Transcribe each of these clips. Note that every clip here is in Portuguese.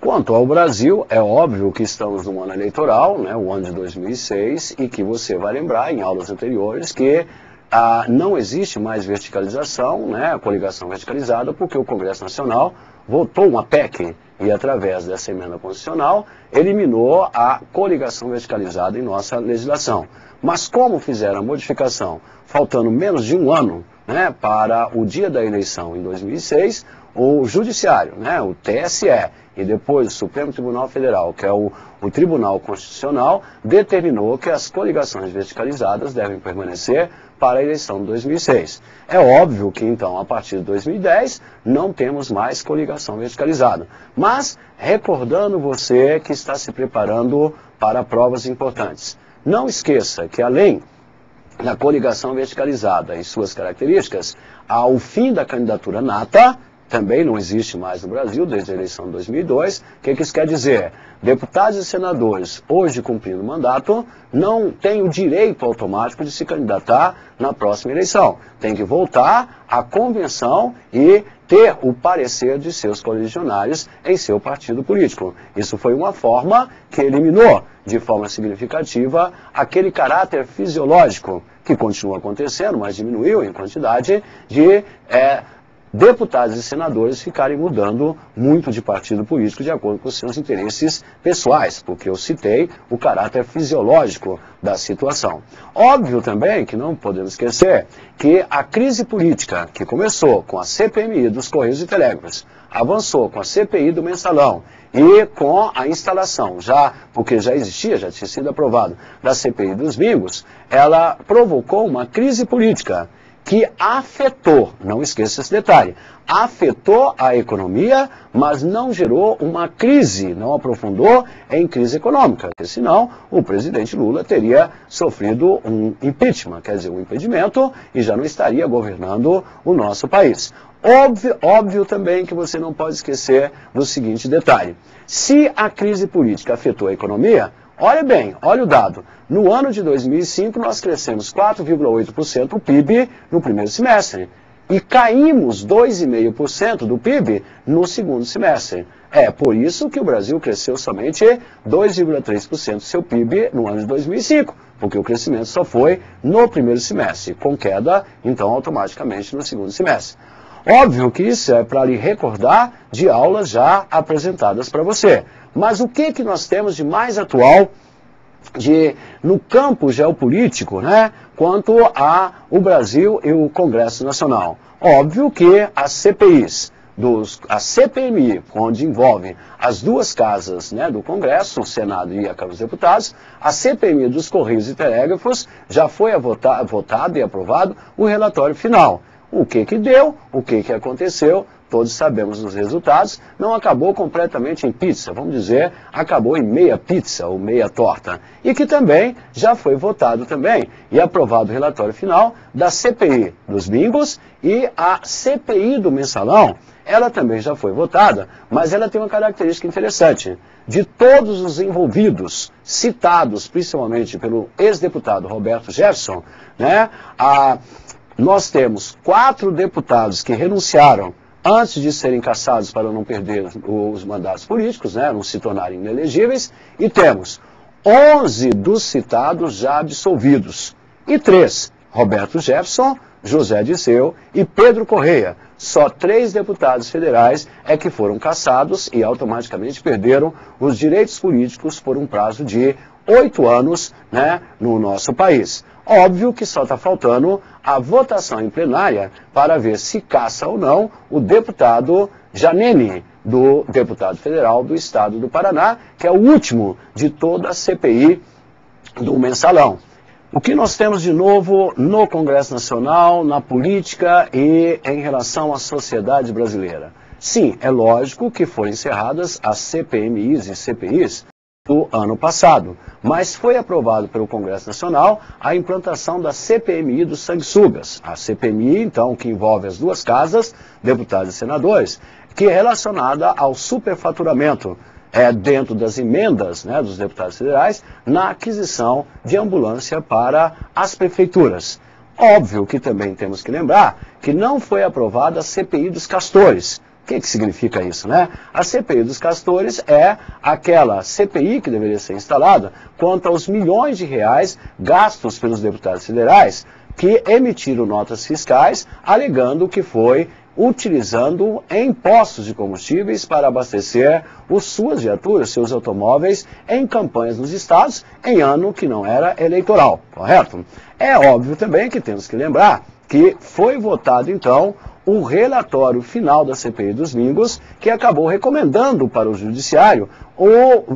Quanto ao Brasil, é óbvio que estamos num ano eleitoral, né, o ano de 2006, e que você vai lembrar em aulas anteriores que não existe mais verticalização, né, a coligação verticalizada, porque o Congresso Nacional votou uma PEC e, através dessa emenda constitucional, eliminou a coligação verticalizada em nossa legislação. Mas como fizeram a modificação, faltando menos de um ano, né, para o dia da eleição em 2006, o Judiciário, né, o TSE, e depois o Supremo Tribunal Federal, que é o Tribunal Constitucional, determinou que as coligações verticalizadas devem permanecer para a eleição de 2006. É óbvio que, então, a partir de 2010, não temos mais coligação verticalizada. Mas, recordando você que está se preparando para provas importantes, não esqueça que, além da coligação verticalizada e suas características, ao fim da candidatura nata, também não existe mais no Brasil, desde a eleição de 2002. O que isso quer dizer? Deputados e senadores, hoje cumprindo o mandato, não têm o direito automático de se candidatar na próxima eleição. Tem que voltar à convenção e ter o parecer de seus correligionários em seu partido político. Isso foi uma forma que eliminou, de forma significativa, aquele caráter fisiológico, que continua acontecendo, mas diminuiu em quantidade, de deputados e senadores ficarem mudando muito de partido político de acordo com os seus interesses pessoais, porque eu citei o caráter fisiológico da situação. Óbvio também que não podemos esquecer que a crise política, que começou com a CPMI dos Correios e Telégrafos, avançou com a CPI do Mensalão e com a instalação, porque já existia, já tinha sido aprovado, da CPI dos Bingos, ela provocou uma crise política que afetou, não esqueça esse detalhe, afetou a economia, mas não gerou uma crise, não aprofundou em crise econômica, porque senão o presidente Lula teria sofrido um impeachment, quer dizer, um impedimento, e já não estaria governando o nosso país. Óbvio também que você não pode esquecer do seguinte detalhe: se a crise política afetou a economia, olha bem, olha o dado. No ano de 2005, nós crescemos 4,8% o PIB no primeiro semestre. E caímos 2,5% do PIB no segundo semestre. É por isso que o Brasil cresceu somente 2,3% do seu PIB no ano de 2005. Porque o crescimento só foi no primeiro semestre, com queda, então, automaticamente no segundo semestre. Óbvio que isso é para lhe recordar de aulas já apresentadas para você. Mas o que nós temos de mais atual no campo geopolítico, né, quanto ao Brasil e o Congresso Nacional? Óbvio que as CPIs, a CPMI, onde envolve as duas casas, né, do Congresso, o Senado e a Câmara dos Deputados, a CPMI dos Correios e Telégrafos, já foi votado e aprovado o relatório final. O que deu, o que aconteceu, todos sabemos os resultados, não acabou completamente em pizza, vamos dizer, acabou em meia pizza ou meia torta. E que também já foi votado também e aprovado o relatório final da CPI dos Bingos e a CPI do Mensalão. Ela também já foi votada, mas ela tem uma característica interessante. De todos os envolvidos, citados principalmente pelo ex-deputado Roberto Jefferson, né, nós temos 4 deputados que renunciaram antes de serem cassados para não perder os mandatos políticos, né, não se tornarem inelegíveis, e temos 11 dos citados já absolvidos, e 3, Roberto Jefferson, José Dirceu e Pedro Correia. Só 3 deputados federais é que foram cassados e automaticamente perderam os direitos políticos por um prazo de 8 anos, né, no nosso país. Óbvio que só está faltando a votação em plenária para ver se caça ou não o deputado Janene, do deputado federal do estado do Paraná, que é o último de toda a CPI do Mensalão. O que nós temos de novo no Congresso Nacional, na política e em relação à sociedade brasileira? Sim, é lógico que foram encerradas as CPMIs e CPIs do ano passado, mas foi aprovado pelo Congresso Nacional a implantação da CPMI dos sanguessugas. A CPMI, então, que envolve as duas casas, deputados e senadores, que é relacionada ao superfaturamento dentro das emendas, né, dos deputados federais na aquisição de ambulância para as prefeituras. Óbvio que também temos que lembrar que não foi aprovada a CPI dos castores, O que significa isso, né? A CPI dos Castores é aquela CPI que deveria ser instalada quanto aos milhões de reais gastos pelos deputados federais que emitiram notas fiscais alegando que foi utilizando em postos de combustíveis para abastecer suas viaturas, seus automóveis, em campanhas nos estados, em ano que não era eleitoral, correto? É óbvio também que temos que lembrar que foi votado, então, o relatório final da CPI dos Mingos, que acabou recomendando para o Judiciário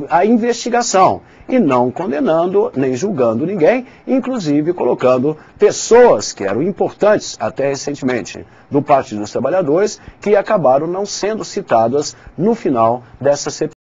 a investigação e não condenando nem julgando ninguém, inclusive colocando pessoas que eram importantes até recentemente do Partido dos Trabalhadores, que acabaram não sendo citadas no final dessa CPI.